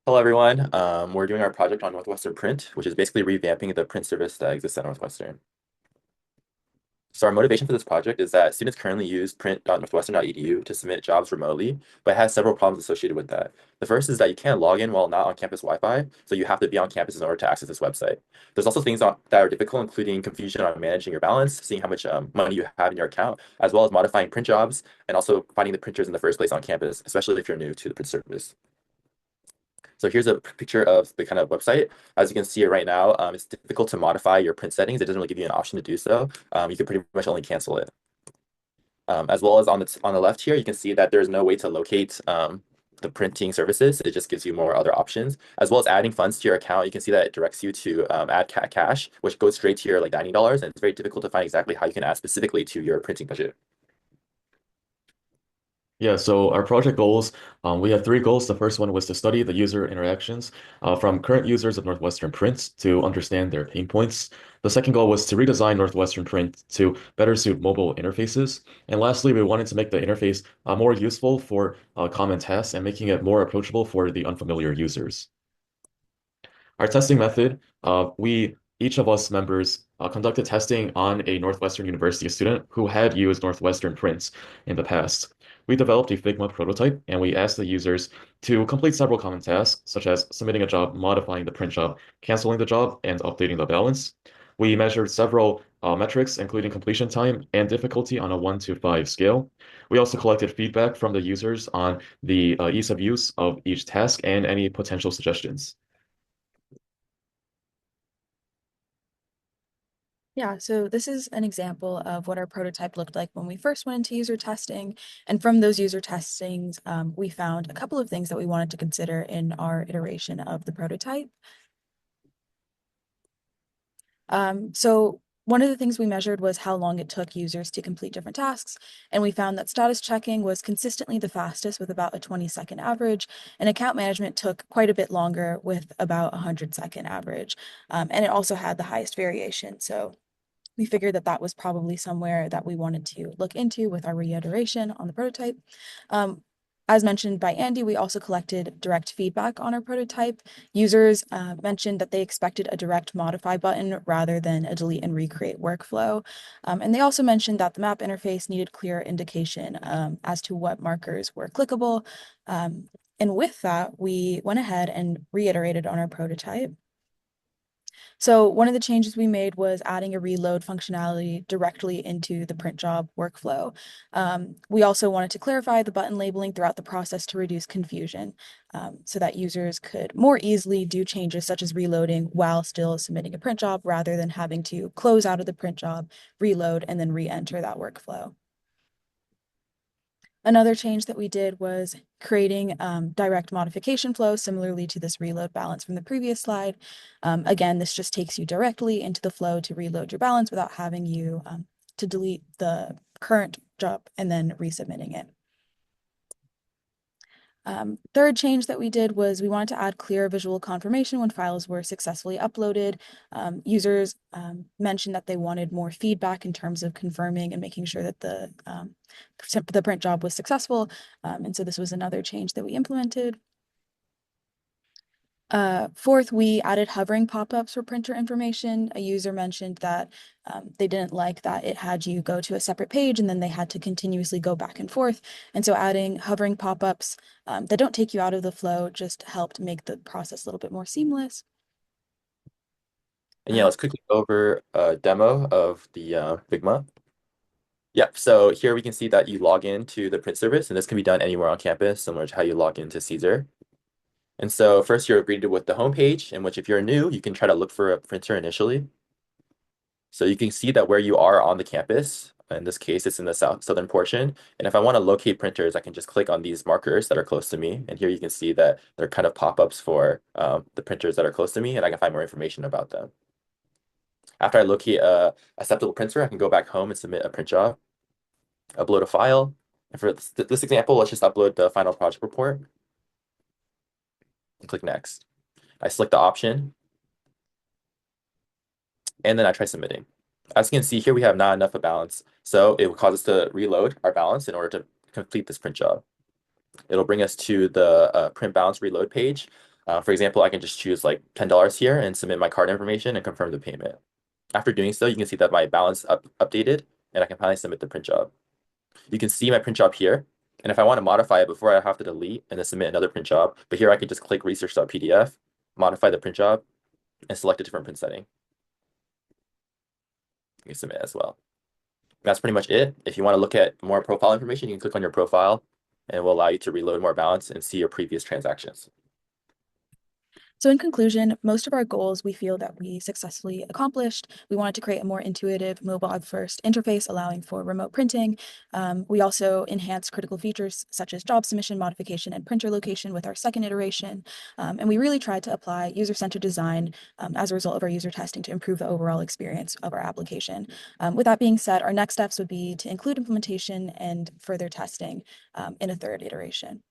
Hello, everyone. We're doing our project on Northwestern Print, which is basically revamping the print service that exists at Northwestern. So our motivation for this project is that students currently use print.northwestern.edu to submit jobs remotely, but it has several problems associated with that. The first is that you can't log in while not on campus Wi-Fi, so you have to be on campus in order to access this website. There's also things that are difficult, including confusion on managing your balance, seeing how much money you have in your account, as well as modifying print jobs, and also finding the printers in the first place on campus, especially if you're new to the print service. So here's a picture of the kind of website. As you can see it right now, it's difficult to modify your print settings. It doesn't really give you an option to do so. You can pretty much only cancel it. As well as on the left here, you can see that there's no way to locate the printing services. It just gives you more other options, as well as adding funds to your account. You can see that it directs you to add cash, which goes straight to your like $90, and it's very difficult to find exactly how you can add specifically to your printing budget. Yeah, so our project goals, we had three goals. The first one was to study the user interactions from current users of Northwestern Print to understand their pain points. The second goal was to redesign Northwestern Print to better suit mobile interfaces. And lastly, we wanted to make the interface more useful for common tasks and making it more approachable for the unfamiliar users. Our testing method, each of us members conducted testing on a Northwestern University student who had used Northwestern Prints in the past. We developed a Figma prototype and we asked the users to complete several common tasks, such as submitting a job, modifying the print job, canceling the job, and updating the balance. We measured several metrics, including completion time and difficulty on a 1 to 5 scale. We also collected feedback from the users on the ease of use of each task and any potential suggestions. Yeah, so this is an example of what our prototype looked like when we first went into user testing. And from those user testings, we found a couple of things that we wanted to consider in our iteration of the prototype. So one of the things we measured was how long it took users to complete different tasks. And we found that status checking was consistently the fastest with about a 20-second average, and account management took quite a bit longer with about a 100-second average. And it also had the highest variation. So we figured that that was probably somewhere that we wanted to look into with our reiteration on the prototype. As mentioned by Andy, we also collected direct feedback on our prototype. Users mentioned that they expected a direct modify button rather than a delete and recreate workflow. And they also mentioned that the map interface needed clear indication as to what markers were clickable. And with that, we went ahead and reiterated on our prototype. So one of the changes we made was adding a reload functionality directly into the print job workflow. We also wanted to clarify the button labeling throughout the process to reduce confusion, so that users could more easily do changes such as reloading while still submitting a print job rather than having to close out of the print job, reload, and then re-enter that workflow. Another change that we did was creating direct modification flow similarly to this reload balance from the previous slide. Again, this just takes you directly into the flow to reload your balance without having you to delete the current job and then resubmitting it. Third change that we did was we wanted to add clear visual confirmation when files were successfully uploaded. Users mentioned that they wanted more feedback in terms of confirming and making sure that the print job was successful. And so this was another change that we implemented. Fourth, we added hovering pop-ups for printer information. A user mentioned that they didn't like that it had you go to a separate page and then they had to continuously go back and forth. And so adding hovering pop-ups that don't take you out of the flow just helped make the process a little bit more seamless. And yeah, let's quickly go over a demo of the Figma. Yep, so here we can see that you log in to the print service, and this can be done anywhere on campus, similar to how you log into Caesar. And so first you're greeted with the home page, in which if you're new, you can try to look for a printer initially. So you can see that where you are on the campus, in this case, it's in the southern portion. And if I want to locate printers, I can just click on these markers that are close to me. And here you can see that they're kind of pop-ups for the printers that are close to me, and I can find more information about them. After I locate a acceptable printer, I can go back home and submit a print job, upload a file. And for this example, let's just upload the final project report and click next. I select the option, and then I try submitting. As you can see here, we have not enough of balance, so it will cause us to reload our balance in order to complete this print job. It'll bring us to the print balance reload page. For example, I can just choose like $10 here and submit my card information and confirm the payment. After doing so, you can see that my balance updated and I can finally submit the print job. You can see my print job here. And if I want to modify it before I have to delete and then submit another print job, but here I can just click research.pdf, modify the print job, and select a different print setting. You can submit as well. That's pretty much it. If you want to look at more profile information, you can click on your profile and it will allow you to reload more balance and see your previous transactions. So in conclusion, most of our goals we feel that we successfully accomplished. We wanted to create a more intuitive mobile-first interface allowing for remote printing. We also enhanced critical features such as job submission modification and printer location with our second iteration. And we really tried to apply user-centered design as a result of our user testing to improve the overall experience of our application. With that being said, our next steps would be to include implementation and further testing in a third iteration.